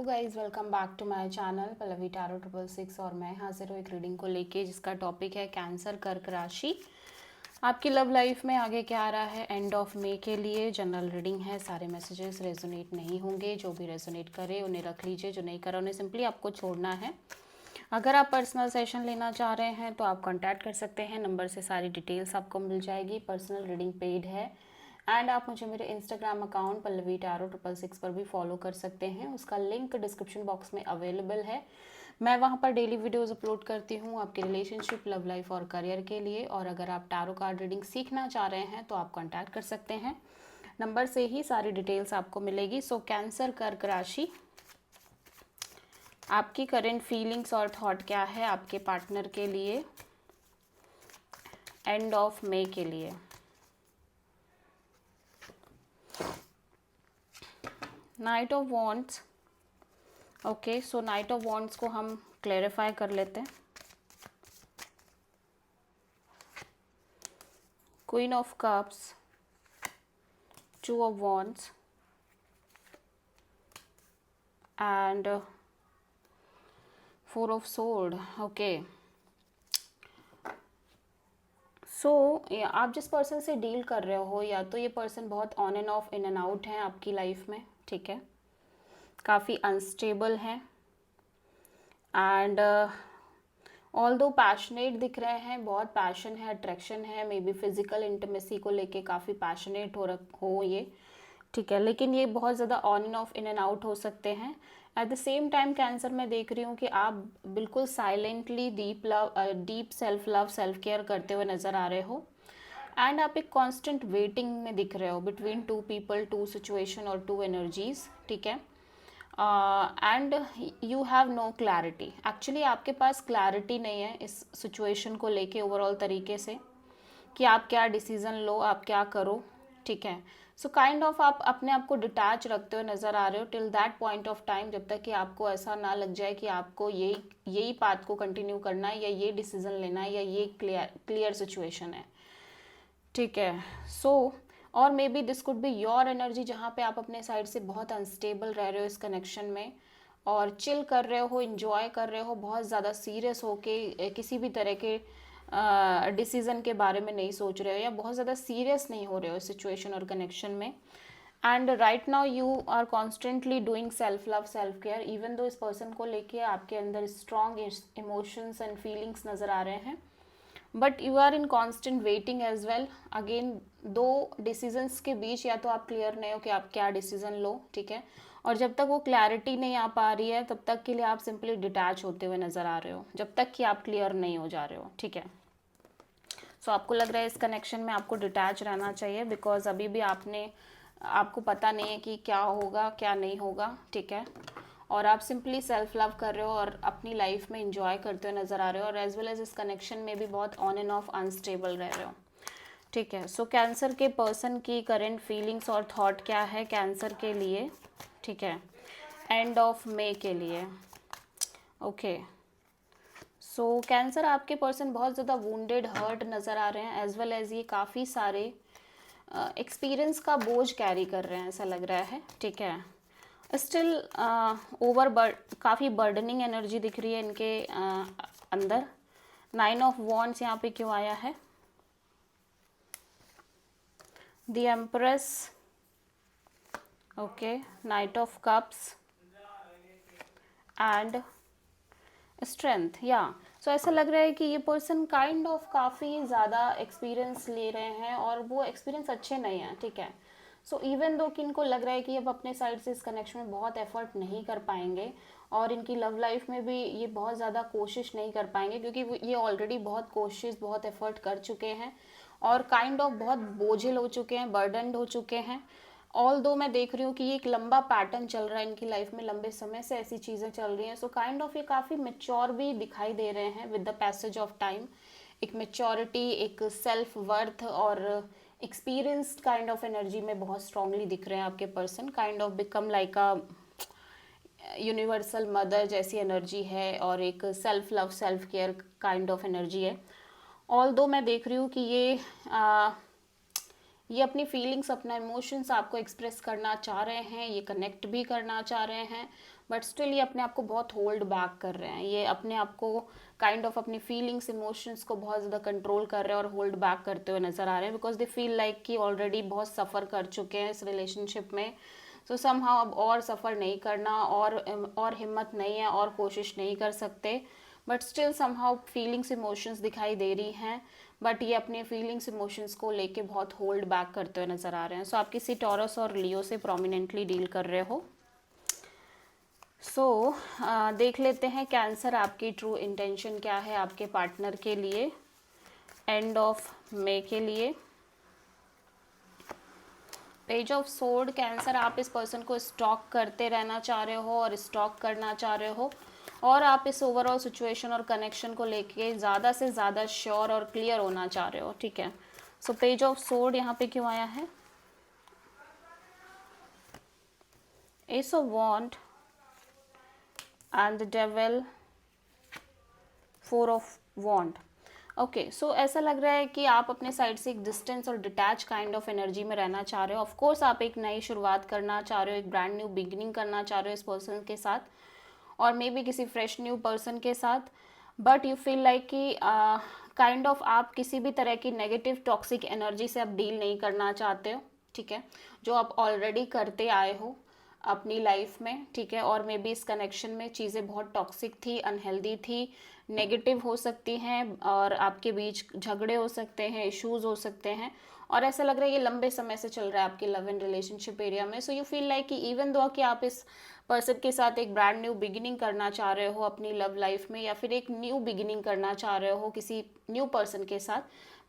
Hello guys, welcome back to my channel Pallavi tarot 666 और मैं हाजिर हूँ एक रीडिंग को लेके जिसका टॉपिक है कैंसर कर्क राशि। आपकी लव लाइफ में आगे क्या आ रहा है एंड ऑफ मई के लिए। जनरल रीडिंग है, सारे मैसेजेस रेजोनेट नहीं होंगे। जो भी रेजोनेट करे उन्हें रख लीजिए, जो नहीं करा उन्हें सिंपली आपको छोड़ना है। अगर आप पर्सनल सेशन लेना चाह रहे हैं तो आप कॉन्टैक्ट कर सकते हैं, नंबर से सारी डिटेल्स आपको मिल जाएगी। पर्सनल रीडिंग पेड है एंड आप मुझे मेरे इंस्टाग्राम अकाउंट पल्लवी टैरो 666 पर भी फॉलो कर सकते हैं। उसका लिंक डिस्क्रिप्शन बॉक्स में अवेलेबल है। मैं वहाँ पर डेली वीडियोस अपलोड करती हूँ आपकी रिलेशनशिप, लव लाइफ और करियर के लिए। और अगर आप टैरो कार्ड रीडिंग सीखना चाह रहे हैं तो आप कॉन्टैक्ट कर सकते हैं, नंबर से ही सारी डिटेल्स आपको मिलेगी। सो कैंसर कर्क राशि, आपकी करेंट फीलिंग्स और थॉट क्या है आपके पार्टनर के लिए एंड ऑफ मई के लिए। Knight of wands. Okay, so knight of wands को हम क्लेरिफाई कर लेते हैं। Queen of cups, two of wands and four of sword. Okay, so आप जिस पर्सन से डील कर रहे हो या तो ये पर्सन बहुत on end of, in and out है आपकी लाइफ में, ठीक है, काफ़ी अनस्टेबल है एंड ऑल्दो पैशनेट दिख रहे हैं, बहुत पैशन है, अट्रैक्शन है, मे बी फिजिकल इंटीमेसी को लेके काफ़ी पैशनेट हो ये, ठीक है, लेकिन ये बहुत ज़्यादा on end of, in and out हो सकते हैं। Eight the same time cancer में देख रही हूँ कि आप बिल्कुल silently deep self love, self care करते हुए नज़र आ रहे हो एंड आप एक कांस्टेंट वेटिंग में दिख रहे हो between two people, two situation और टू एनर्जीज, ठीक है। And you have no clarity, actually आपके पास क्लैरिटी नहीं है इस सिचुएशन को लेके ओवरऑल तरीके से कि आप क्या डिसीज़न लो, आप क्या करो, ठीक है। सो काइंड ऑफ आप अपने आप को डिटैच रखते हुए नज़र आ रहे हो till that point of time, जब तक कि आपको ऐसा ना लग जाए कि आपको यही पाथ को कंटिन्यू करना है या ये डिसीज़न लेना है या ये क्लियर सिचुएशन है, ठीक है। सो और may be this could be your energy, जहाँ पे आप अपने साइड से बहुत अनस्टेबल रह रहे हो इस कनेक्शन में और चिल कर रहे हो, इंजॉय कर रहे हो, बहुत ज़्यादा सीरियस हो के किसी भी तरह के डिसीज़न के बारे में नहीं सोच रहे हो या बहुत ज़्यादा सीरियस नहीं हो रहे हो सिचुएशन और कनेक्शन में। And right now you are constantly doing self love, self care, even though इस पर्सन को लेके आपके अंदर स्ट्रॉन्ग इमोशंस एंड फीलिंग्स नज़र आ रहे हैं, but you are in constant waiting as well. Again दो डिसीजंस के बीच या तो आप क्लियर नहीं हो कि आप क्या डिसीजन लो, ठीक है, और जब तक वो क्लैरिटी नहीं आ पा रही है तब तक के लिए आप सिंपली डिटैच होते हुए नज़र आ रहे हो, जब तक कि आप क्लियर नहीं हो जा रहे हो, ठीक है। सो आपको लग रहा है इस कनेक्शन में आपको डिटैच रहना चाहिए बिकॉज अभी भी आपको पता नहीं है कि क्या होगा क्या नहीं होगा, ठीक है, और आप सिंपली सेल्फ लव कर रहे हो और अपनी लाइफ में इंजॉय करते हुए नज़र आ रहे हो और एज वेल एज इस कनेक्शन में भी बहुत ऑन एंड ऑफ अनस्टेबल रह रहे हो, ठीक है। सो कैंसर के पर्सन की करेंट फीलिंग्स और थॉट क्या है कैंसर के लिए, ठीक है, एंड ऑफ मई के लिए। ओके, सो कैंसर आपके पर्सन बहुत ज़्यादा वुंडेड, हर्ट नज़र आ रहे हैं एज वेल एज ये काफ़ी सारे एक्सपीरियंस का बोझ कैरी कर रहे हैं ऐसा लग रहा है, ठीक है। स्टिल काफ़ी बर्डनिंग एनर्जी दिख रही है इनके अंदर। 9 ऑफ वॉन्ड्स यहाँ पे क्यों आया है? The empress, okay, night of cups and strength, या सो ऐसा लग रहा है कि ये पर्सन काइंड ऑफ काफ़ी ज़्यादा एक्सपीरियंस ले रहे हैं और वो एक्सपीरियंस अच्छे नहीं हैं, ठीक है। सो इवन दो कि इनको लग रहा है कि अब अपने साइड से इस कनेक्शन में बहुत एफर्ट नहीं कर पाएंगे और इनकी लव लाइफ में भी ये बहुत ज़्यादा कोशिश नहीं कर पाएंगे क्योंकि ये ऑलरेडी बहुत कोशिश, बहुत एफर्ट कर चुके हैं और काइंड ऑफ बहुत बोझिल हो चुके हैं, बर्डनड हो चुके हैं। ऑल दो मैं देख रही हूँ कि ये एक लंबा पैटर्न चल रहा है इनकी लाइफ में, लंबे समय से ऐसी चीज़ें चल रही हैं। सो काइंड ऑफ ये काफ़ी मेच्योर भी दिखाई दे रहे हैं with the passage of time. एक मेच्योरिटी, एक सेल्फ वर्थ और एक्सपीरियंस्ड काइंड ऑफ एनर्जी में बहुत स्ट्रांगली दिख रहे हैं आपके person. Kind of become like a universal mother जैसी एनर्जी है और एक self love, self care kind of energy है। ऑल दो मैं देख रही हूँ कि ये अपनी फीलिंग्स, अपना इमोशंस आपको एक्सप्रेस करना चाह रहे हैं, ये कनेक्ट भी करना चाह रहे हैं, बट स्टिल ये अपने आप को बहुत होल्ड बैक कर रहे हैं, ये अपने आप को काइंड ऑफ अपनी फीलिंग्स इमोशंस को बहुत ज़्यादा कंट्रोल कर रहे हैं और होल्ड बैक करते हुए नज़र आ रहे हैं, बिकॉज दे फील लाइक कि ऑलरेडी बहुत सफ़र कर चुके हैं इस रिलेशनशिप में। सो समहाउ अब और सफ़र नहीं करना, और हिम्मत नहीं है, और कोशिश नहीं कर सकते, but still somehow feelings emotions दिखाई दे रही हैं, बट ये अपने फीलिंग्स इमोशंस को लेके बहुत होल्ड बैक करते हुए नज़र आ रहे हैं। सो आप किसी टॉरस और लियो से प्रोमिनेंटली डील कर रहे हो। सो देख लेते हैं कैंसर आपकी ट्रू इंटेंशन क्या है आपके पार्टनर के लिए एंड ऑफ मई के लिए। पेज ऑफ सोर्ड, कैंसर आप इस पर्सन को स्टॉक करते रहना चाह रहे हो और स्टॉक करना चाह रहे हो, और आप इस ओवरऑल सिचुएशन और कनेक्शन को लेके ज़्यादा से ज़्यादा श्योर और क्लियर होना चाह रहे हो, ठीक है। सो पेज ऑफ सोर्ड यहाँ पे क्यों आया है? Ace of wand and the devil, four of wand. Okay, so ऐसा लग रहा है कि आप अपने साइड से एक डिस्टेंस और डिटैच काइंड ऑफ एनर्जी में रहना चाह रहे हो। ऑफ कोर्स आप एक नई शुरुआत करना चाह रहे हो, एक ब्रांड न्यू बिगिनिंग करना चाह रहे हो इस पर्सन के साथ, और मे बी किसी फ्रेश न्यू पर्सन के साथ, बट यू फील लाइक कि काइंड ऑफ आप किसी भी तरह की नेगेटिव टॉक्सिक एनर्जी से आप डील नहीं करना चाहते हो, ठीक है, जो आप ऑलरेडी करते आए हो अपनी लाइफ में, ठीक है। और मे बी इस कनेक्शन में चीज़ें बहुत टॉक्सिक थी, अनहेल्दी थी, नेगेटिव हो सकती हैं, और आपके बीच झगड़े हो सकते हैं, इश्यूज हो सकते हैं, और ऐसा लग रहा है ये लंबे समय से चल रहा है आपके लव एंड रिलेशनशिप एरिया में। सो यू फील लाइक कि इवन दो कि आप इस पर्सन के साथ एक ब्रांड न्यू बिगिनिंग करना चाह रहे हो अपनी लव लाइफ में, या फिर एक न्यू बिगिनिंग करना चाह रहे हो किसी न्यू पर्सन के साथ,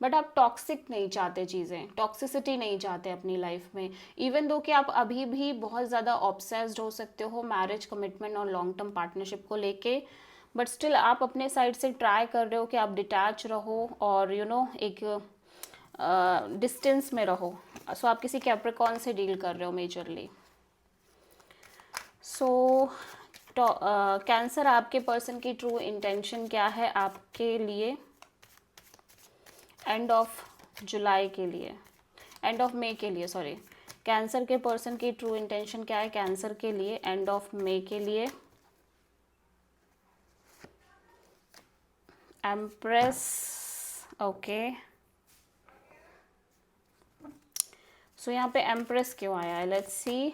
बट आप टॉक्सिक नहीं चाहते, चीज़ें टॉक्सिसिटी नहीं चाहते अपनी लाइफ में। इवन दो कि आप अभी भी बहुत ज़्यादा ऑब्सेस्ड हो सकते हो मैरिज कमिटमेंट और लॉन्ग टर्म पार्टनरशिप को लेके, बट स्टिल आप अपने साइड से ट्राई कर रहे हो कि आप डिटैच रहो और एक डिस्टेंस में रहो। सो आप किसी कैप्रिकॉर्न से डील कर रहे हो मेजरली। सो कैंसर आपके पर्सन की ट्रू इंटेंशन क्या है आपके लिए एंड ऑफ जुलाई के लिए, एंड ऑफ मई के लिए, सॉरी, कैंसर के पर्सन की ट्रू इंटेंशन क्या है कैंसर के लिए एंड ऑफ मई के लिए? Empress, okay. सो यहाँ पे एम्प्रेस क्यों आया है? Let's see.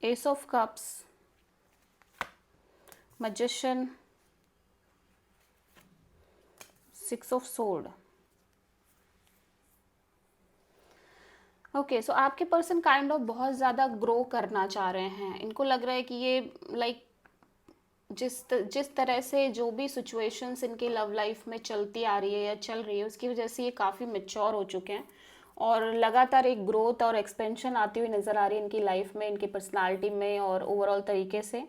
Ace of cups, magician, six of sword. Okay, so आपके पर्सन काइंड ऑफ बहुत ज़्यादा ग्रो करना चाह रहे हैं। इनको लग रहा है कि ये लाइक जिस तरह से जो भी सिचुएशंस इनकी लव लाइफ में चलती आ रही है या चल रही है, उसकी वजह से ये काफ़ी मैच्योर हो चुके हैं, और लगातार एक ग्रोथ और एक्सपेंशन आती हुई नज़र आ रही है इनकी लाइफ में, इनकी पर्सनालिटी में और ओवरऑल तरीके से।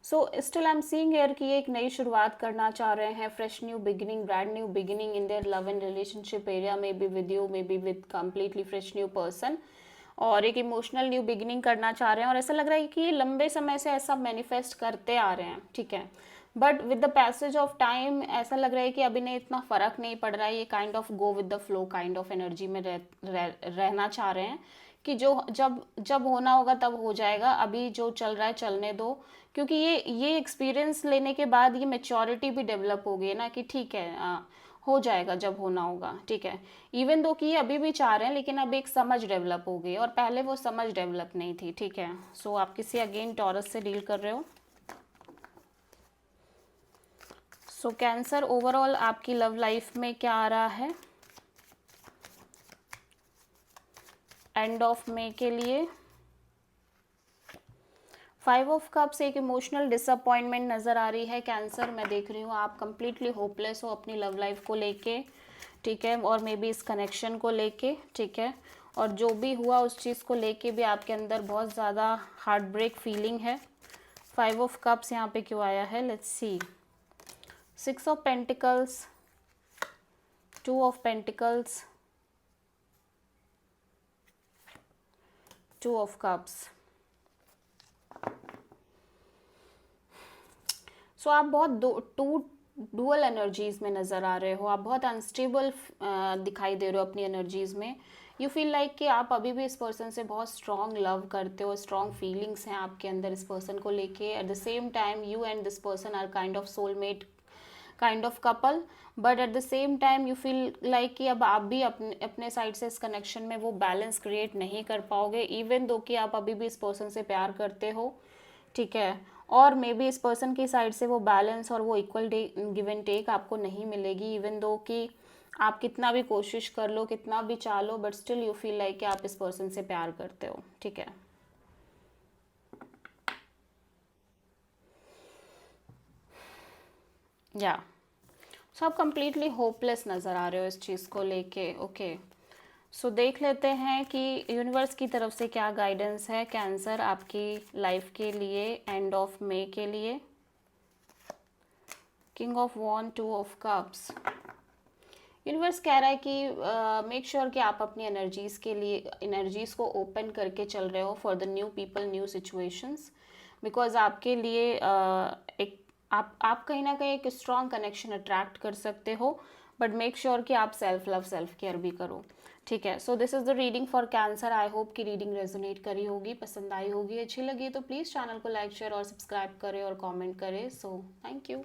So still I am seeing here कि ये एक नई शुरुआत करना चाह रहे हैं, fresh new beginning, brand new beginning in their love and relationship area, may be with you, may be with completely fresh new person, और एक इमोशनल न्यू बिगिनिंग करना चाह रहे हैं। और ऐसा लग रहा है कि ये लंबे समय से ऐसा मैनिफेस्ट करते आ रहे हैं, ठीक है, but with the passage of time ऐसा लग रहा है कि अभी नहीं, इतना फ़र्क नहीं पड़ रहा है, ये kind of go with the flow kind of energy में रहना चाह रहे हैं कि जो जब जब होना होगा तब हो जाएगा, अभी जो चल रहा है चलने दो, क्योंकि ये एक्सपीरियंस लेने के बाद ये मेच्योरिटी भी डेवलप हो गई ना कि ठीक है, हो जाएगा जब होना होगा, ठीक है। इवन दो कि ये अभी भी चाह रहे हैं, लेकिन अब एक समझ डेवलप हो गई, और पहले वो समझ डेवलप नहीं थी, ठीक है। सो आप किसी अगेन टॉरस से डील कर रहे हो। सो कैंसर ओवरऑल आपकी लव लाइफ में क्या आ रहा है एंड ऑफ मई के लिए? फाइव ऑफ कप्स, एक इमोशनल डिसअपॉइंटमेंट नज़र आ रही है कैंसर। मैं देख रही हूँ आप कंप्लीटली होपलेस हो अपनी लव लाइफ को लेके, ठीक है, और मे बी इस कनेक्शन को लेके, ठीक है, और जो भी हुआ उस चीज़ को लेके भी आपके अंदर बहुत ज़्यादा हार्ट ब्रेक फीलिंग है। फाइव ऑफ कप्स यहाँ पे क्यों आया है? Let's see. Six of pentacles, two of pentacles, two of cups. So आप बहुत डुअल एनर्जीज़ में नज़र आ रहे हो, आप बहुत अनस्टेबल दिखाई दे रहे हो अपनी एनर्जीज़ में। यू फील लाइक कि आप अभी भी इस पर्सन से बहुत स्ट्रॉन्ग लव करते हो, स्ट्रॉन्ग फीलिंग्स हैं आपके अंदर इस पर्सन को लेके। At the same time you and this person are kind of soulmate kind of couple, but at the same time you feel like कि अब आप भी अपने अपने साइड से इस कनेक्शन में वो बैलेंस क्रिएट नहीं कर पाओगे, इवन दो कि आप अभी भी इस पर्सन से प्यार करते हो, ठीक है। और मे बी इस पर्सन की साइड से वो बैलेंस और वो इक्वल गिव एंड टेक आपको नहीं मिलेगी, इवन दो कि आप कितना भी कोशिश कर लो, कितना भी चाह लो, but still you feel like कि आप इस पर्सन से प्यार करते हो, ठीक है। या सो आप कंप्लीटली होपलेस नज़र आ रहे हो इस चीज़ को लेके, ओके। सो देख लेते हैं कि यूनिवर्स की तरफ से क्या गाइडेंस है कैंसर आपकी लाइफ के लिए एंड ऑफ मई के लिए। King of wand, two of cups. Universe कह रहा है कि मेक श्योर कि आप अपनी एनर्जीज़ के लिए एनर्जीज़ को ओपन करके चल रहे हो for the new people, new situations, because आपके लिए एक आप कहीं ना कहीं एक स्ट्रॉन्ग कनेक्शन अट्रैक्ट कर सकते हो, बट मेक श्योर कि आप सेल्फ लव सेल्फ केयर भी करो, ठीक है। So this is the reading for cancer. I hope कि रीडिंग रेजोनेट करी होगी, पसंद आई होगी, अच्छी लगी तो प्लीज़ चैनल को लाइक शेयर और सब्सक्राइब करें और कमेंट करें। So thank you.